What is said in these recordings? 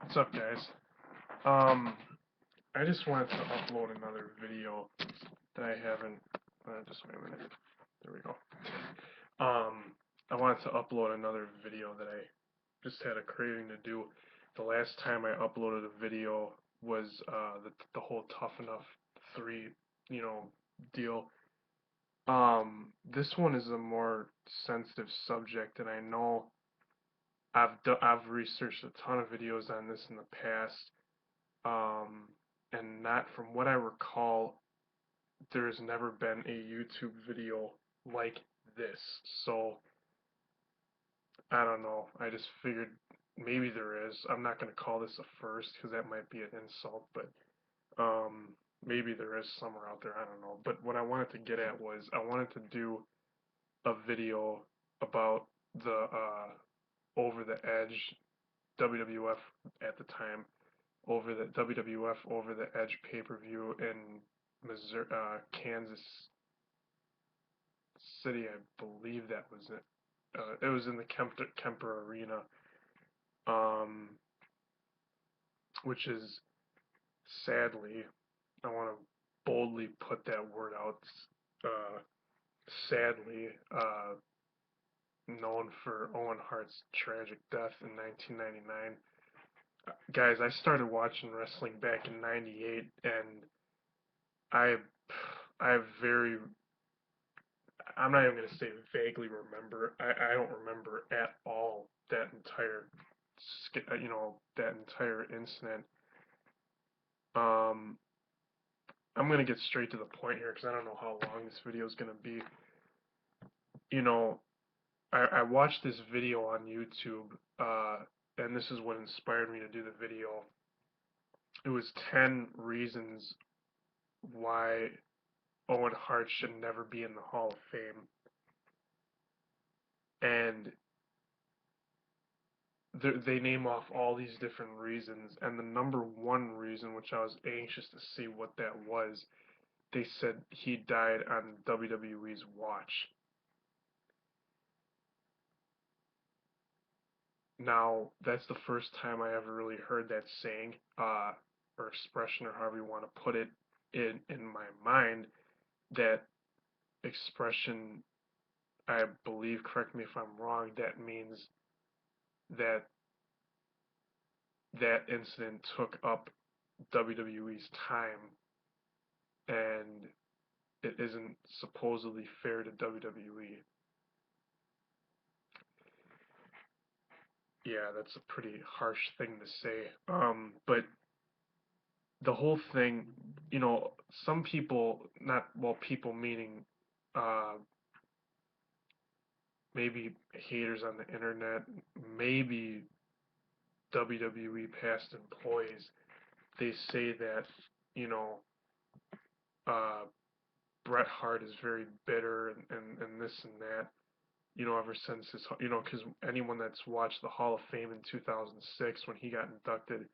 What's up, guys? Um, I just wanted to upload another video that I haven't. Just wait a minute. There we go. I wanted to upload another video that I just had a craving to do. The last time I uploaded a video was the whole Tough Enough 3, deal. This one is a more sensitive subject, and I know I've researched a ton of videos on this in the past. Um, and not from what I recall, there has never been a YouTube video like this. So I don't know. I just figured maybe there is. I'm not gonna call this a first because that might be an insult, but maybe there is somewhere out there. I don't know. But what I wanted to get at was I wanted to do a video about the Over the Edge WWF at the time, over the WWF Over the Edge pay-per-view in Missouri, Kansas City, I believe that was it. It was in the Kemper Arena, um, which is sadly, I want to boldly put that word out, uh, sadly, known for Owen Hart's tragic death in 1999. Guys, I started watching wrestling back in '98, and I, I very I'm not even going to say vaguely remember. I don't remember at all that entire, that entire incident. Um, I'm going to get straight to the point here because I don't know how long this video is going to be. You know, I watched this video on YouTube, and this is what inspired me to do the video. It was 10 reasons why Owen Hart should never be in the Hall of Fame. And they name off all these different reasons, and the number one reason, which I was anxious to see what that was, they said he died on WWE's watch. Now, that's the first time I ever really heard that saying, or expression, or however you want to put it, in my mind. That expression, I believe, correct me if I'm wrong, that means that that incident took up WWE's time, and it isn't supposedly fair to WWE. Yeah, that's a pretty harsh thing to say. But the whole thing, some people, not, well, people meaning uh, maybe haters on the internet, maybe WWE past employees, they say that, you know, uh, Bret Hart is very bitter and this and that, ever since his, because anyone that's watched the Hall of Fame in 2006 when he got inducted,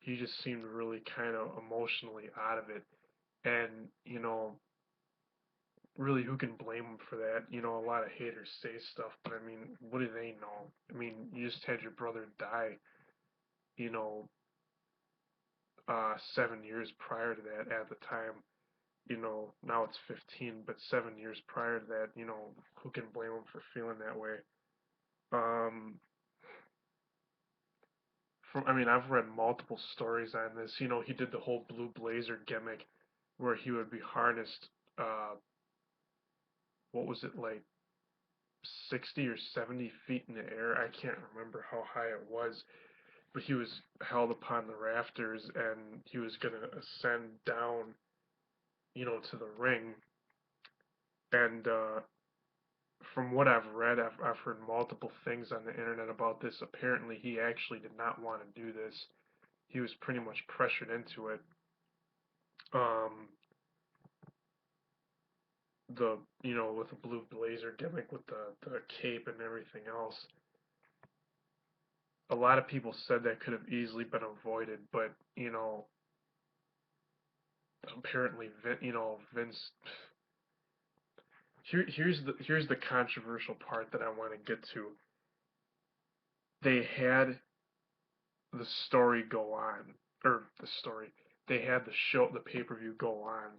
he just seemed really kind of emotionally out of it. And, really, who can blame him for that? A lot of haters say stuff, but I mean, what do they know? I mean, you just had your brother die, you know, 7 years prior to that at the time. Now it's 15, but 7 years prior to that, who can blame him for feeling that way? Um, I mean, I've read multiple stories on this. He did the whole Blue Blazer gimmick where he would be harnessed, what was it, like 60 or 70 feet in the air? I can't remember how high it was, but he was held upon the rafters and he was going to ascend down, to the ring. And from what I've read, I've heard multiple things on the internet about this. Apparently, he actually did not want to do this. He was pretty much pressured into it. Um, with the blue blazer gimmick, with the cape and everything else. A lot of people said that could have easily been avoided, but apparently, Vince. Here's the controversial part that I want to get to. They had the story go on, or the story, they had the show, the pay-per-view go on.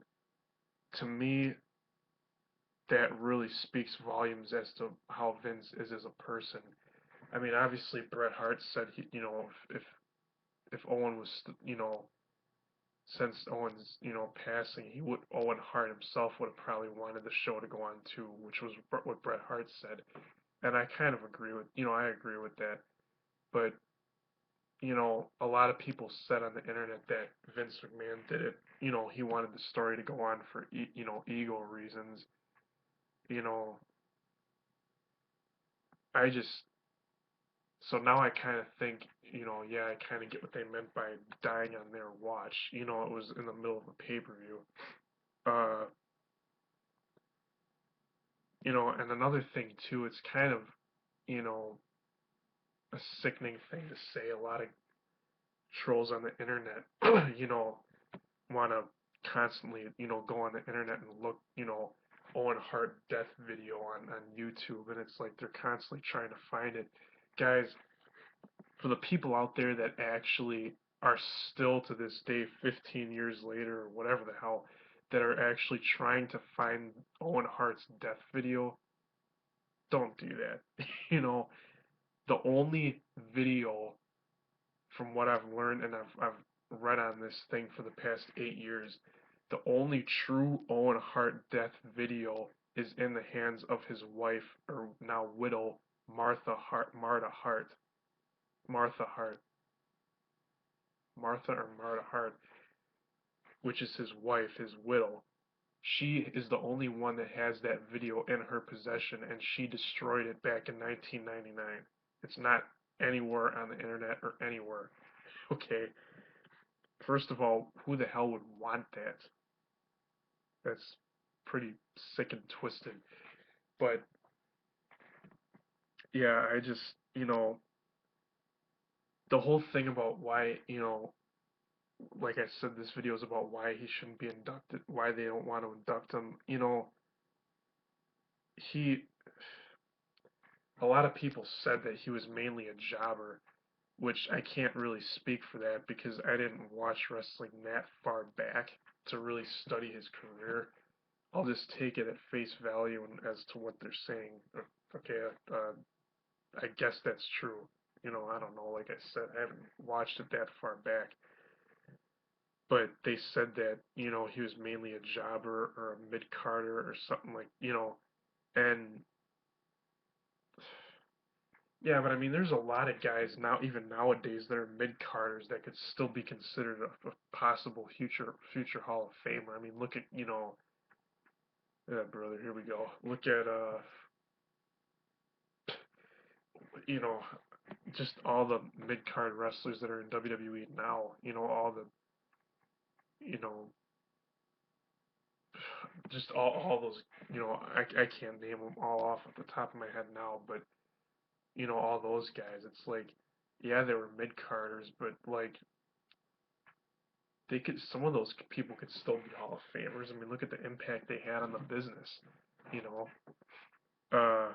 To me, that really speaks volumes as to how Vince is as a person. I mean, obviously Bret Hart said if Owen was, since Owen's, passing, Owen Hart himself would have probably wanted the show to go on too, which was what Bret Hart said. And I kind of agree with, I agree with that. But, a lot of people said on the internet that Vince McMahon did it. He wanted the story to go on for, ego reasons. You know, I just, so now I kind of think, yeah, I kind of get what they meant by dying on their watch. It was in the middle of a pay-per-view. Uh, and another thing too, it's kind of, you know, a sickening thing to say. A lot of trolls on the internet, want to constantly, go on the internet and look, Owen Hart death video on YouTube, and it's like they're constantly trying to find it. Guys, for the people out there that actually are still to this day, 15 years later, or whatever the hell, that are actually trying to find Owen Hart's death video, don't do that. The only video, from what I've learned and I've read on this thing for the past 8 years, the only true Owen Hart death video is in the hands of his wife, or now widow, Martha Hart, Martha or Marta Hart, which is his wife, his widow. She is the only one that has that video in her possession, and she destroyed it back in 1999. It's not anywhere on the internet or anywhere. Okay, first of all, who the hell would want that? That's pretty sick and twisted. But yeah, I just, the whole thing about why, like I said, this video is about why he shouldn't be inducted, why they don't want to induct him. He, a lot of people said that he was mainly a jobber, which I can't really speak for that because I didn't watch wrestling that far back to really study his career. I'll just take it at face value and as to what they're saying. Okay, I guess that's true. I don't know. Like I said, I haven't watched it that far back. But they said that, he was mainly a jobber or a mid-carder or something like, and yeah, but I mean, there's a lot of guys now, even nowadays, that are mid-carders that could still be considered a possible future Hall of Famer. I mean, look at, brother, here we go. Look at, you know, just all the mid-card wrestlers that are in WWE now. All the, you know, just all those, I can't name them all off at the top of my head now, but, all those guys, it's like, yeah, they were mid-carders, but, like, some of those people could still be Hall of Famers. I mean, look at the impact they had on the business, you know. Uh,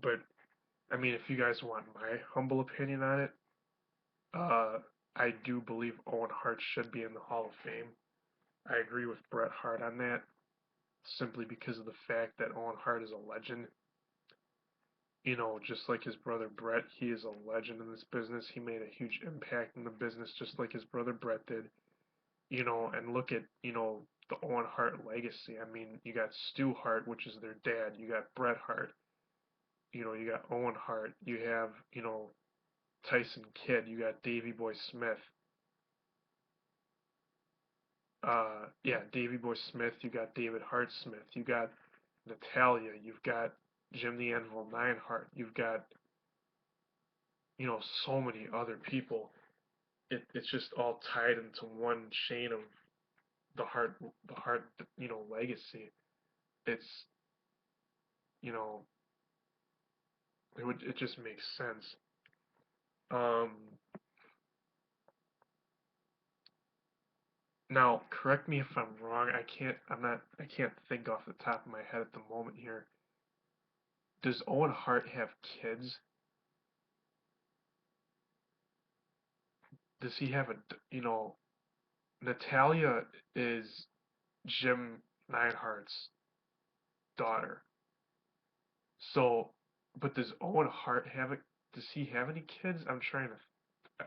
but I mean, if you guys want my humble opinion on it, uh, I do believe Owen Hart should be in the Hall of Fame. I agree with Bret Hart on that, simply because of the fact that Owen Hart is a legend. Just like his brother Bret, he is a legend in this business. He made a huge impact in the business, just like his brother Bret did. And look at, the Owen Hart legacy. I mean, you got Stu Hart, which is their dad. You got Bret Hart. You got Owen Hart. You have, Tyson Kidd. You got Davey Boy Smith. Yeah, Davey Boy Smith. You got David Hart Smith. You got Natalia. You've got Jim the Anvil Neidhart. You've got, so many other people. It's just all tied into one chain of the Hart, legacy. It's, you know, it just makes sense. Um, Now, correct me if I'm wrong. I can't think off the top of my head at the moment here. Does Owen Hart have kids? does he have Natalia is Jim Neidhart's daughter. So, but does Owen Hart have it? Does he have any kids? I'm trying to.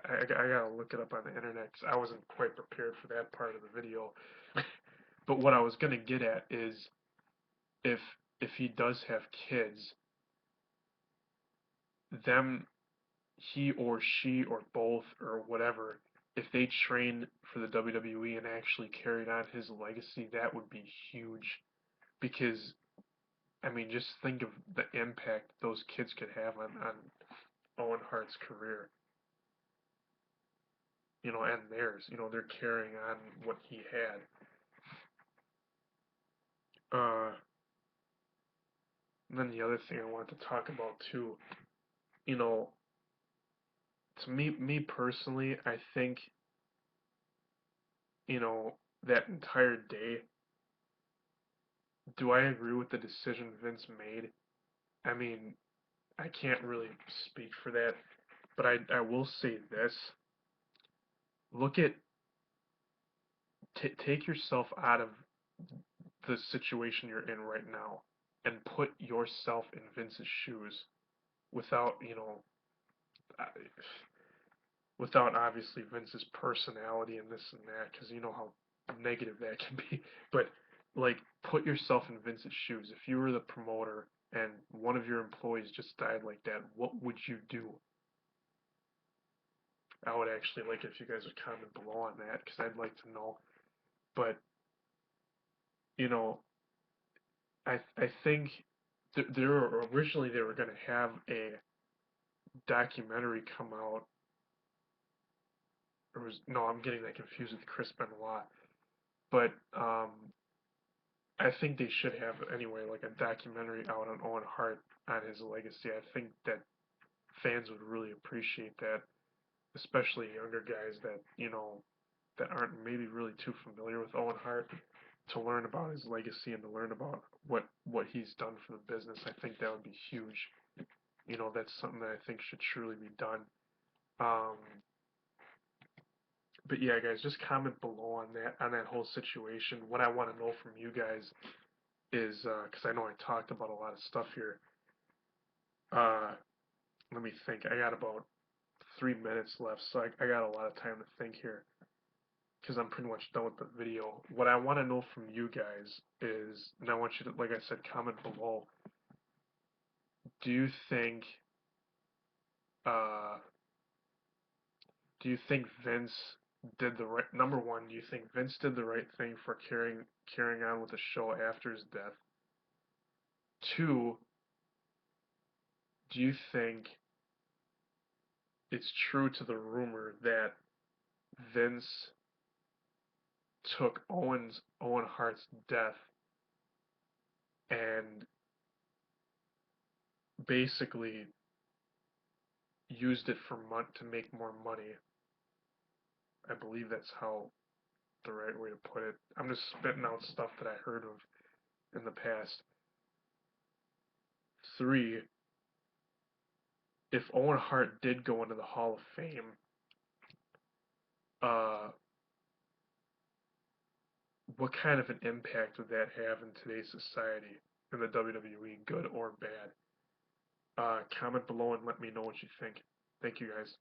I gotta look it up on the internet 'cause I wasn't quite prepared for that part of the video. But what I was gonna get at is if if he does have kids, them he or she or both or whatever, if they trained for the WWE and actually carried on his legacy, that would be huge. Because I mean, just think of the impact those kids could have on Owen Hart's career, and theirs. They're carrying on what he had. And then the other thing I wanted to talk about too, you know, to me personally, I think, that entire day, do I agree with the decision Vince made? I mean, I can't really speak for that, but I will say this. Look at, take yourself out of the situation you're in right now and put yourself in Vince's shoes without, uh, without obviously Vince's personality and this and that, because you know how negative that can be. But like, put yourself in Vince's shoes. If you were the promoter and one of your employees just died like that, what would you do? I would actually like if you guys would comment below on that because I'd like to know. But you know, I think there were, originally they were going to have a documentary come out. Or was no, I'm getting that confused with Chris Benoit. But I think they should have anyway, like a documentary out on Owen Hart on his legacy. I think that fans would really appreciate that, especially younger guys that that aren't maybe really too familiar with Owen Hart, to learn about his legacy and to learn about what he's done for the business. I think that would be huge. That's something that I think should truly be done. Um, but yeah, guys, just comment below on that whole situation. What I want to know from you guys is because I know I talked about a lot of stuff here. Uh, Let me think. I got about 3 minutes left, so I got a lot of time to think here because I'm pretty much done with the video. What I want to know from you guys is, and I want you to, like I said, comment below. Do you think, uh, do you think Vince did the right? Number one, do you think Vince did the right thing for carrying on with the show after his death? Two, do you think it's true to the rumor that Vince took Owen Hart's death and basically used it for to make more money? I believe that's how the right way to put it. I'm just spitting out stuff that I heard of in the past. Three, if Owen Hart did go into the Hall of Fame, uh, what kind of an impact would that have in today's society in the WWE, good or bad? Comment below and let me know what you think. Thank you guys.